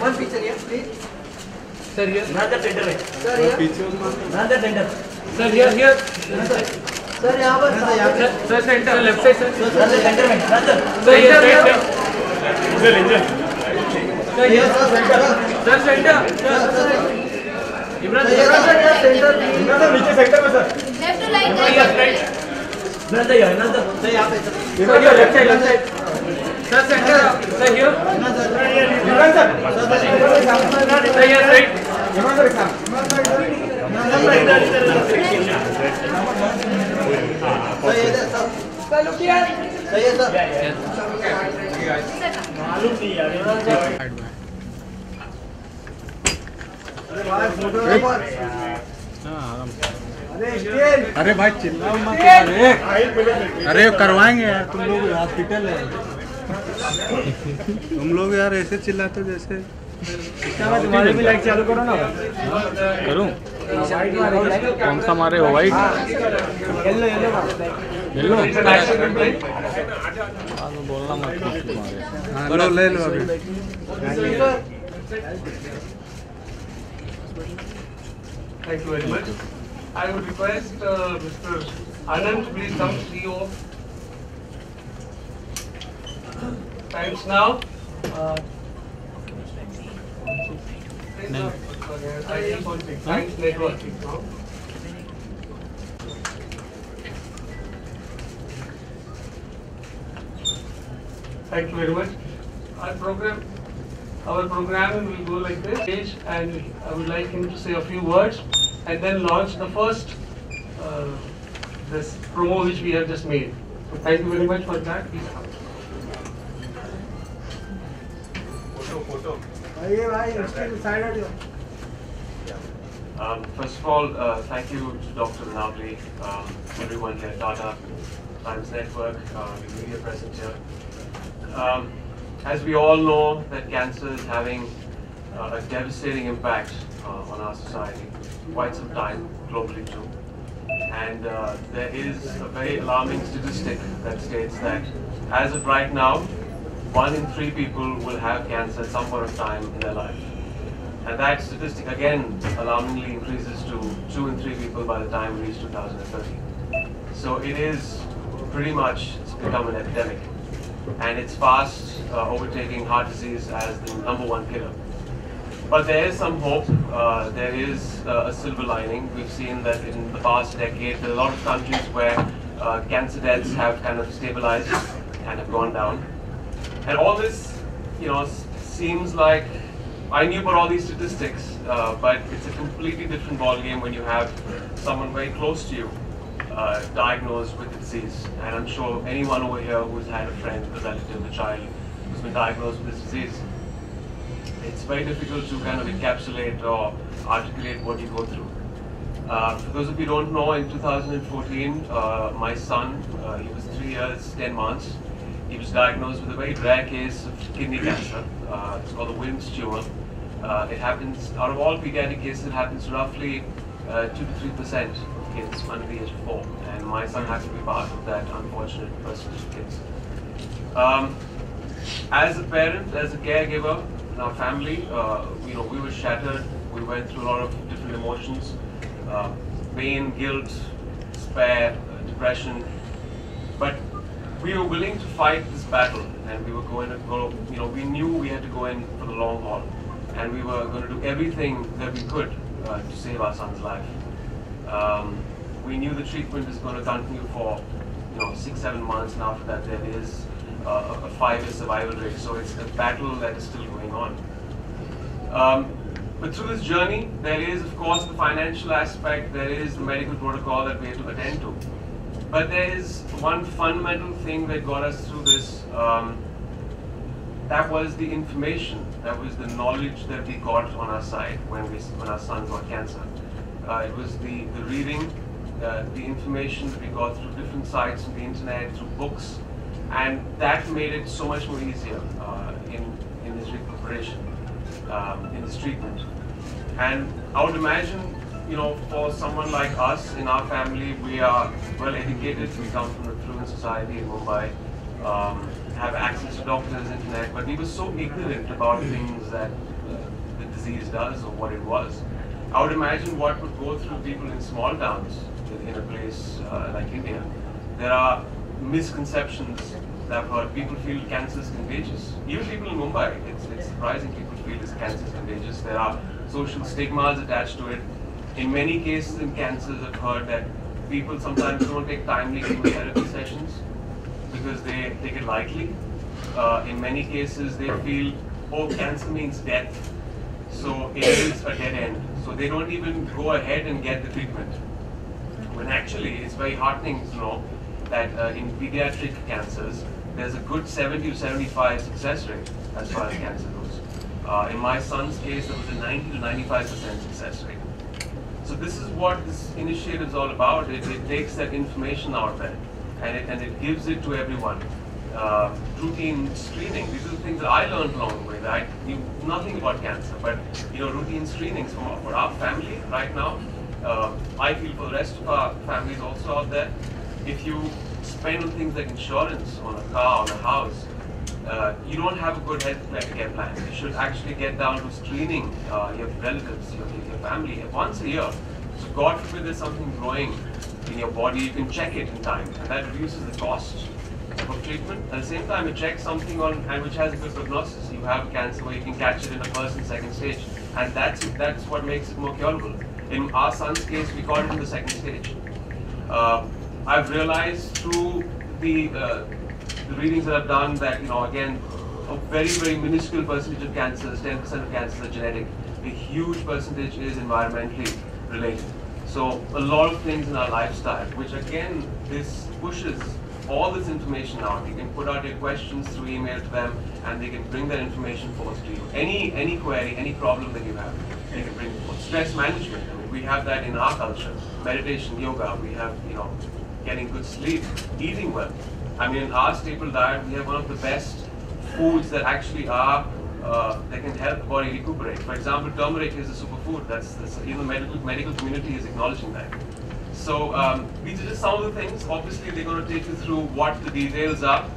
One picture here, please. Sir, here. Another tender. Sir, here. Another tender. Sir, here. Sir, यहाँ पर. Sir, center, left side, sir. Another tender में. Another. Sir, here. Angel. Sir, here. Sir, center. Emraan, center. Emraan नीचे center में sir. Left to right. Another here. Another. Sir, यहाँ पे sir. Sir, here, left side. Sir, center. Sir, here. Emraan sir. Sir, here, right. Emraan sir exam. Sir, look here. Sir, yes sir. मालूम नहीं यार. अरे भाई चिल्लाओ मत अरे करवाएंगे यार तुम लोग हॉस्पिटल है तुम लोग यार ऐसे चिल्लाते हो जैसे तुम्हारे भी लाइट चालू करो ना. करूं कौन सा मारे हो वाइट येलो येलो बोलना मत तुम्हारे ले लो अभी. Thank you very much. I would request Mr. Anand to please come CEO. Times now. Times networking. Thank you very much. Our program will go like this, and I would like him to say a few words and then launch the first this promo which we have just made. So thank you very much for that. Please come. Photo. First of all, thank you to Dr. Navli, everyone here, Tata, Times Network, the media present here. As we all know that cancer is having a devastating impact on our society, quite some time, globally too. And there is a very alarming statistic that states that as of right now, 1 in 3 people will have cancer at some point of time in their life. And that statistic again alarmingly increases to 2 in 3 people by the time we reach 2030. So it is pretty much, it's become an epidemic. And it's fast overtaking heart disease as the #1 killer. But there is some hope, there is a silver lining. We've seen that in the past decade, there are a lot of countries where cancer deaths have kind of stabilized and have gone down. And all this, seems like, I knew about all these statistics, but it's a completely different ballgame when you have someone very close to you diagnosed with the disease. And I'm sure anyone over here who's had a friend, a relative, a child who's been diagnosed with this disease, it's very difficult to kind of encapsulate or articulate what you go through. For those of you who don't know, in 2014, my son, he was 3 years, 10 months. He was diagnosed with a very rare case of kidney cancer. It's called the Wilms tumor. It happens, out of all pediatric cases, it happens to roughly 2 to 3% of kids under the age of 4. And my son had to be part of that unfortunate percentage of kids. As a parent, as a caregiver, in our family, we were shattered. We went through a lot of different emotions, pain, guilt, despair, depression. But we were willing to fight this battle, and we were going to go, we knew we had to go in for the long haul, and we were going to do everything that we could to save our son's life. We knew the treatment is going to continue for 6-7 months, and after that there is a 5-year survival rate. So it's a battle that is still going on. But through this journey, there is of course the financial aspect, there is the medical protocol that we have to attend to. But there is one fundamental thing that got us through this. That was the information, that was the knowledge that we got on our side when our son got cancer. It was the reading, the information that we got through different sites on the internet, through books, and that made it so much more easier in his recuperation, in his treatment. And I would imagine you know, for someone like us in our family, we are well educated. We come from a fluent society in Mumbai, have access to doctors, internet, but we were so ignorant about things that the disease does or what it was. I would imagine what would go through people in small towns in a place like India. There are misconceptions that I've heard. People feel cancer is contagious. Even people in Mumbai, it's surprising people feel this cancer is contagious. There are social stigmas attached to it. In many cases in cancers, I've heard that people sometimes don't take timely chemotherapy sessions because they take it lightly. In many cases, they feel, oh, cancer means death, so it is a dead end. So they don't even go ahead and get the treatment. When actually, it's very heartening to know that in pediatric cancers, there's a good 70 to 75 success rate as far as cancer goes. In my son's case, there was a 90 to 95% success rate. So this is what this initiative is all about. It takes that information out there and it gives it to everyone. Routine screening, these are the things that I learned along the way. That I knew nothing about cancer, but routine screenings for our family right now. I feel for the rest of our families also out there, if you spend on things like insurance on a car, on a house, you don't have a good healthcare plan. You should actually get down to screening your relatives, your family once a year. So God forbid there's something growing in your body, you can check it in time, and that reduces the cost of treatment. At the same time, it checks something on and which has a good prognosis. You have cancer where you can catch it in a first and second stage, and that's what makes it more curable. In our son's case, we caught it in the second stage. I've realized through the readings that I've done that, again, a very, very minuscule percentage of cancers, 10% of cancers are genetic. A huge percentage is environmentally related. So a lot of things in our lifestyle, which again, this pushes all this information out. You can put out your questions through email to them, and they can bring that information forth to you. Any query, any problem that you have, they can bring it forth. Stress management, I mean, we have that in our culture. Meditation, yoga, we have, getting good sleep, eating well. I mean, in our staple diet, we have one of the best foods that actually are, that can help the body recuperate. For example, turmeric is a superfood. That's even the medical community is acknowledging that. So these are just some of the things. Obviously, they're going to take you through what the details are,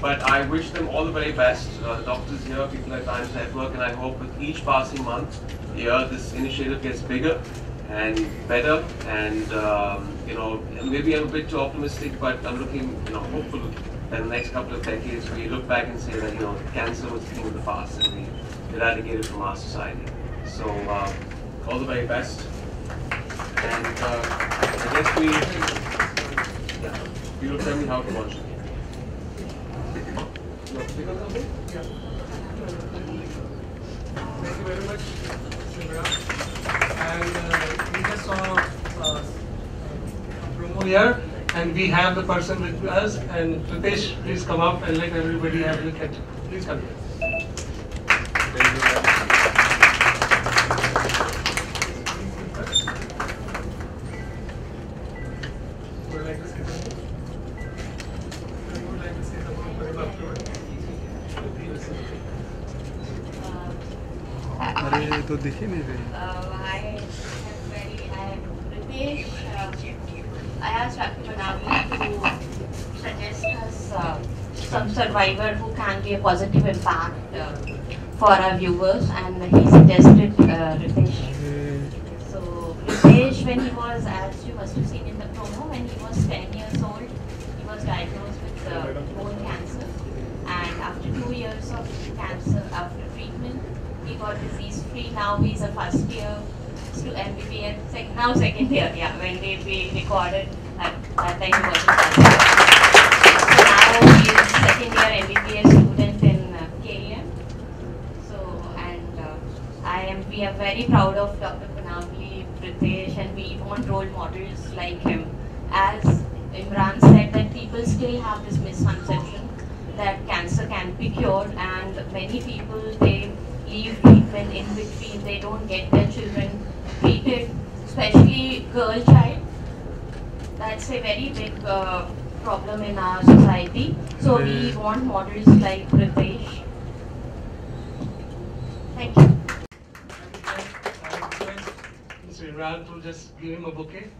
but I wish them all the very best. Doctors here, people at Times Network, and I hope with each passing month here, this initiative gets bigger and better. And maybe I'm a bit too optimistic, but I'm looking, hopeful that in the next couple of decades we look back and say that cancer was a thing of the past and we eradicated from our society. So all the very best. And I guess you will tell me how to watch it. Thank you very much, Emraan. And we just saw a promo here, and we have the person with us. And Pritesh, please come up and let everybody have a look at it. Please come here. अरे तो दिख ही नहीं रही. I am Pritesh. I asked Dr. Banavli to suggest us some survivor who can be a positive impact for our viewers, and he suggested Ritesh. So Ritesh, when he was, as you must have seen in the promo, when he was 10 years old, he was diagnosed with bone cancer, and after 2 years of cancer, after treatment, he got disease free. Now he's a first year to MBBS, now second year, yeah, when we recorded at that time he was in first year. So now he is second year MBBS student in KEM. So, and we are very proud of Dr. Banavli, Pritesh, and we want role models like him. As Emraan said, that people still have this misconception that cancer can be cured, and many people, they leave treatment in between, they don't get their children treated, especially girl child. That's a very big problem in our society. So we want models like Pritesh. Thank you. Mr. Emraan to just give him a bouquet.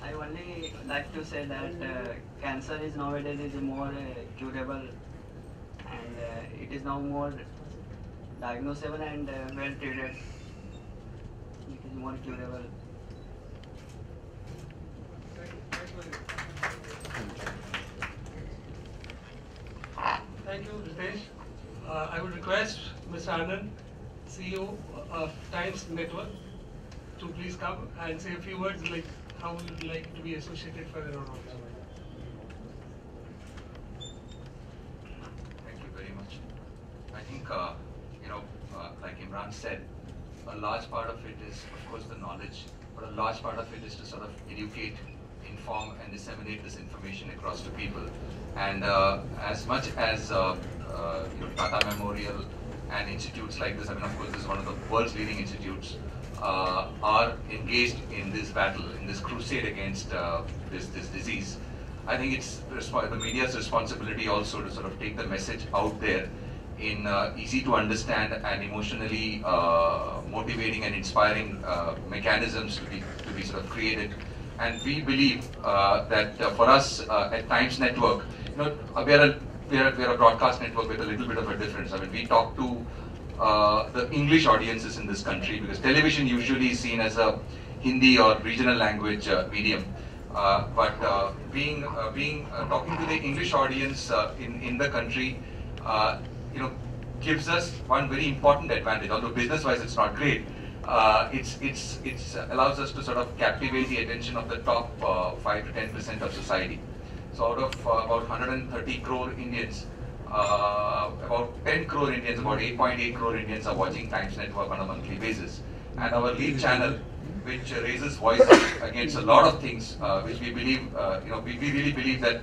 I only like to say that cancer is nowadays is more curable, and it is now more diagnosable and well treated. It is more curable. Thank you, Ritesh. I would request Mr. Anand, CEO of Times Network, to please come and say a few words like how we would like to be associated further on. Thank you very much. I think, like Emraan said, a large part of it is, of course, the knowledge, but a large part of it is to sort of educate, inform, and disseminate this information across to people. And as much as Tata Memorial and institutes like this, I mean, of course, this is one of the world's leading institutes, are engaged in this battle, in this crusade against this disease. I think it's the media's responsibility also to sort of take the message out there in easy to understand and emotionally motivating and inspiring mechanisms to be sort of created. And we believe that for us at Times Network, we are a broadcast network with a little bit of a difference. I mean, we talk to the English audiences in this country, because television usually is seen as a Hindi or regional language medium. But talking to the English audience in the country, gives us one very important advantage. Although business-wise it's not great, it allows us to sort of captivate the attention of the top 5 to 10% of society. So out of about 130 crore Indians, about 10 crore Indians, about 8.8 crore Indians are watching Times Network on a monthly basis. And our lead channel, which raises voices against a lot of things, which we believe, we really believe that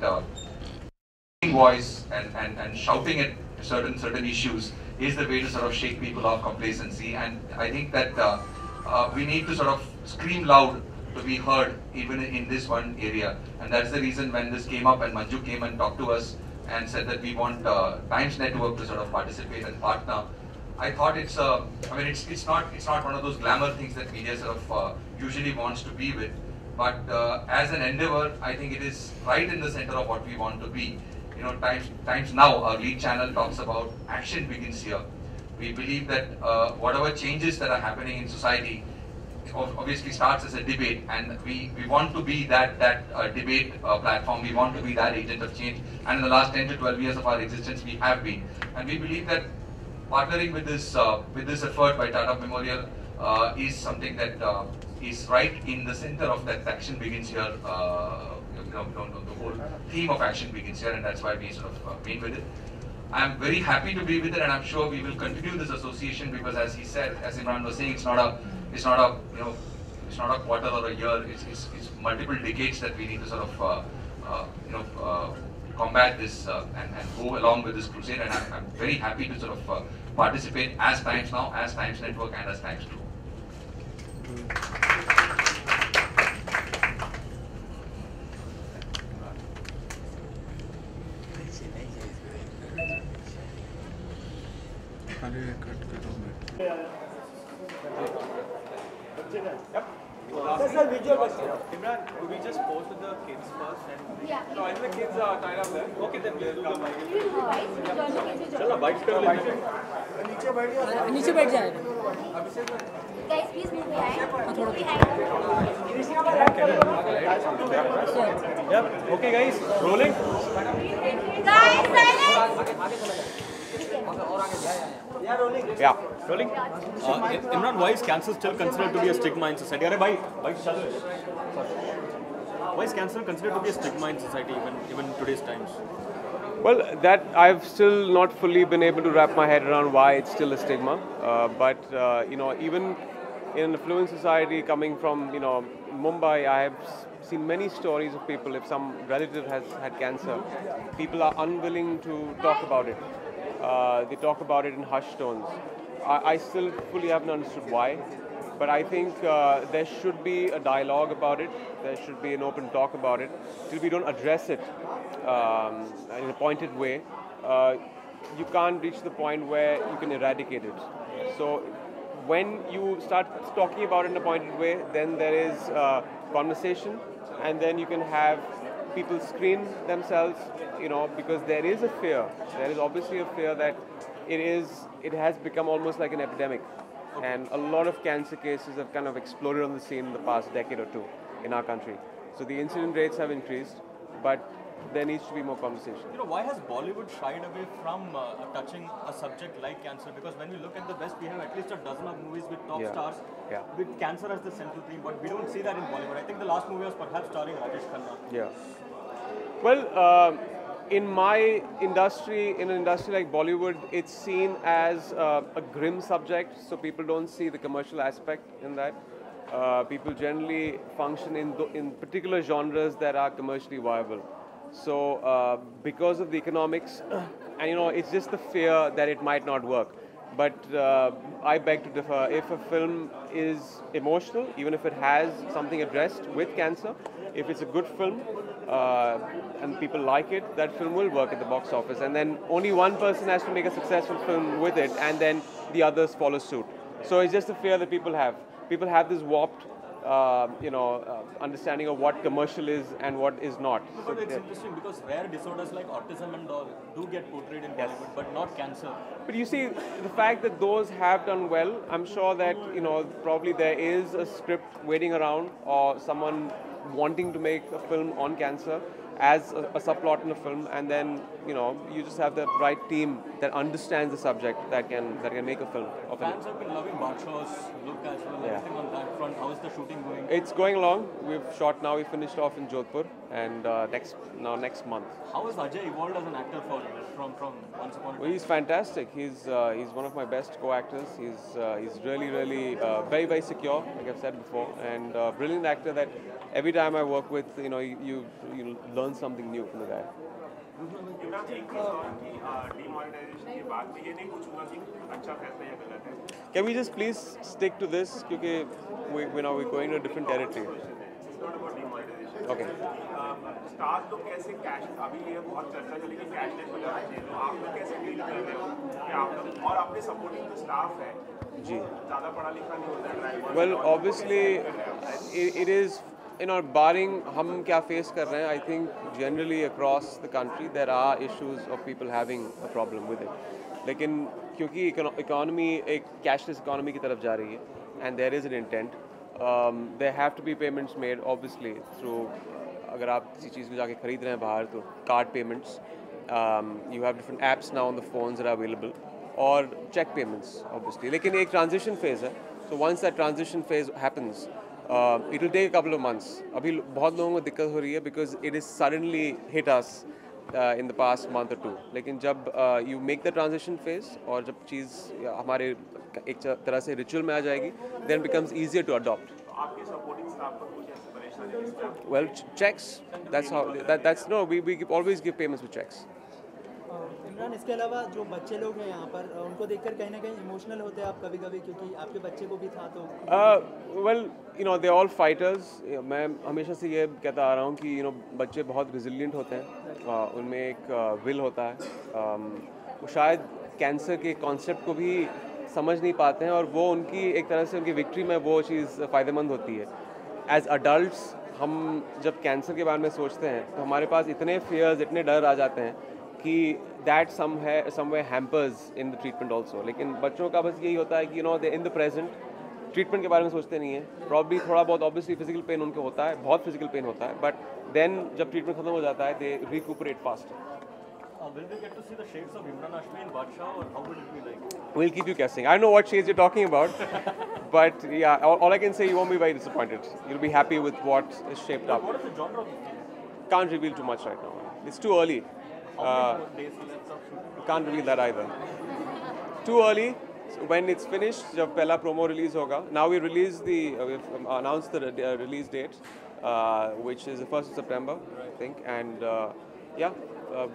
voice and shouting at certain issues is the way to sort of shake people off complacency. And I think that we need to sort of scream loud to be heard even in this one area. And that's the reason when this came up and Manju came and talked to us and said that we want Times Network to sort of participate and partner. I thought it's not one of those glamour things that media sort of usually wants to be with. But as an endeavor, I think it is right in the center of what we want to be. Times Now, our lead channel, talks about action begins here. We believe that whatever changes that are happening in society obviously starts as a debate, and we want to be that debate platform. We want to be that agent of change, and in the last 10 to 12 years of our existence we have been. And we believe that partnering with this effort by Tata Memorial is something that is right in the center of that action begins here. The whole theme of action begins here, and that's why we sort of been with it. I'm very happy to be with it, and I'm sure we will continue this association, because as he said, as Emraan was saying, it's not a quarter or a year. It's multiple decades that we need to sort of combat this and go along with this crusade. And I'm very happy to sort of participate as Times Now, as Times Network, and as Times True. Imran, could we just pose with the kids first? And Yeah. no, I think the kids are tied up there. Okay, then we'll come. चलो bike कर लेंगे. नीचे बैठ जाए. Guys, please move behind. Yep. Okay, guys. Rolling. Guys, silence. Yeah. Rolling. Imran, why is cancer still considered to be a stigma in society? Arey bhai, why is cancer considered to be a stigma in society even in today's times? Well, that I've still not fully been able to wrap my head around why it's still a stigma. But even in the affluent society, coming from Mumbai, I have seen many stories of people. If some relative has had cancer, people are unwilling to talk about it. They talk about it in hushed tones. I still fully haven't understood why. But I think there should be a dialogue about it. There should be an open talk about it. Till we don't address it in a pointed way, you can't reach the point where you can eradicate it. So when you start talking about it in a pointed way, then there is conversation, and then you can have people screen themselves, because there is a fear. There is obviously a fear that it has become almost like an epidemic. And a lot of cancer cases have kind of exploded on the scene in the past decade or two in our country. So the incident rates have increased, but there needs to be more conversation. Why has Bollywood shied away from touching a subject like cancer? Because when we look at the West, we have at least a dozen of movies with top stars with cancer as the central theme, but we don't see that in Bollywood. I think the last movie was perhaps starring Rajesh Khanna. Yeah. Well, in my industry, in an industry like Bollywood, it's seen as a grim subject, so people don't see the commercial aspect in that. People generally function in particular genres that are commercially viable. So because of the economics, and it's just the fear that it might not work. But I beg to differ. If a film is emotional, even if it has something addressed with cancer, if it's a good film, and people like it, that film will work at the box office. And then only one person has to make a successful film with it, and then the others follow suit. So it's just a fear that people have. People have this warped, understanding of what commercial is and what is not. But it's interesting because rare disorders like autism and all do get portrayed in Bollywood, but not cancer. But you see, the fact that those have done well, I'm sure that, probably there is a script waiting around, or someone wanting to make a film on cancer as a subplot in a film, and then you just have the right team that understands the subject that can make a film of it. Fans have been loving Badshah's look as well. Everything on that front. How is the shooting going? It's going along. We've shot now. We finished off in Jodhpur, and next month. How has Ajay evolved as an actor for you from Once Upon a Time? Well, he's fantastic. He's one of my best co-actors. He's really very very secure, like I've said before, and brilliant actor that every time I work with, you learn something new from the guy. Can we just please stick to this? Because we're going to a different territory. Okay. Stars लोग कैसे cash अभी ये बहुत चर्चा चली कि cashless हो जाना चाहिए, तो आप लोग कैसे डील कर रहे हो कि आप लोग और आपके सपोर्टिंग जो स्टाफ है जी ज़्यादा पढ़ा लिखा नहीं होता है driver? Well, obviously, it is, barring हम क्या face कर रहे हैं, I think generally across the country there are issues of people having a problem with it. लेकिन क्योंकि economy एक cashless economy की तरफ जा रही है, and there is an intent, there have to be payments made obviously through, अगर आप किसी चीज़ को जाके खरीद रहे हैं बाहर तो card payments, you have different apps now on the phones that are available, or check payments obviously. लेकिन एक transition phase है, so once that transition phase happens, it will take a couple of months. अभी बहुत लोगों को दिक्कत हो रही है because it is suddenly hit us in the past month or two. लेकिन जब you make the transition phase और जब चीज़ हमारे एक तरह से ritual में आ जाएगी, then it becomes easier to adopt. आपके सपोर्टिंग स्टाफ पर कुछ ऐसे परेशानी? Well, checks. That's how. We always give payments with checks. Imran, इसके अलावा जो बच्चे लोग हैं यहाँ पर, उनको देखकर कहीं ना कहीं इमोशनल होते हैं आप कभी-कभी, क्योंकि आपके बच्चे को भी था तो? Well, they're all fighters. मैं हमेशा से ये कहता आ रहा हूँ कि बच्चे बहुत resilient होते हैं, उनमें एक will होता है, वो शायद कैंसर के कॉन्सेप्ट को भी समझ नहीं पाते हैं, और वो उनकी एक तरह से उनकी विक्ट्री में वो चीज़ फ़ायदेमंद होती है. एज अडल्ट्स हम जब कैंसर के बारे में सोचते हैं तो हमारे पास इतने फियर्स, इतने डर आ जाते हैं कि that somewhere hampers in the treatment also. लेकिन बच्चों का बस यही होता है कि दे इन द प्रेजेंट, ट्रीटमेंट के बारे में सोचते नहीं है. प्रॉब्ली थोड़ा बहुत ऑब्वियसली फिजिकल पेन उनको होता है, बहुत फिजिकल पेन होता है, बट देन जब ट्रीटमेंट खत्म हो जाता है दे recuperate fast. Will we get to see the shades of Emraan Hashmi in Badshah, or how will it be like? We'll keep you guessing. I don't know what shades you're talking about, but yeah, all I can say, you won't be very disappointed. You'll be happy with what is shaped up. What is the genre of the film? Can't reveal too much right now. It's too early. How many days left of shooting? Can't reveal that either. Too early. So when it's finished, जब पहला promo release होगा. Now we release we've announced the release date, which is the 1st of September, I think, and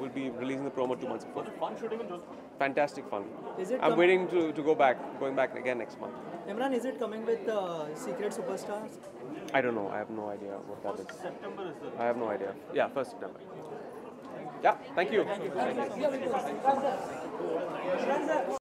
we'll be releasing the promo 2 months before. Was it fun shooting in Jodhpur? Fantastic fun. Is it I'm waiting to going back again next month. Emraan, is it coming with secret superstars? I don't know. I have no idea what that is. September is the... I have no idea. Yeah, 1st September. Yeah, thank you.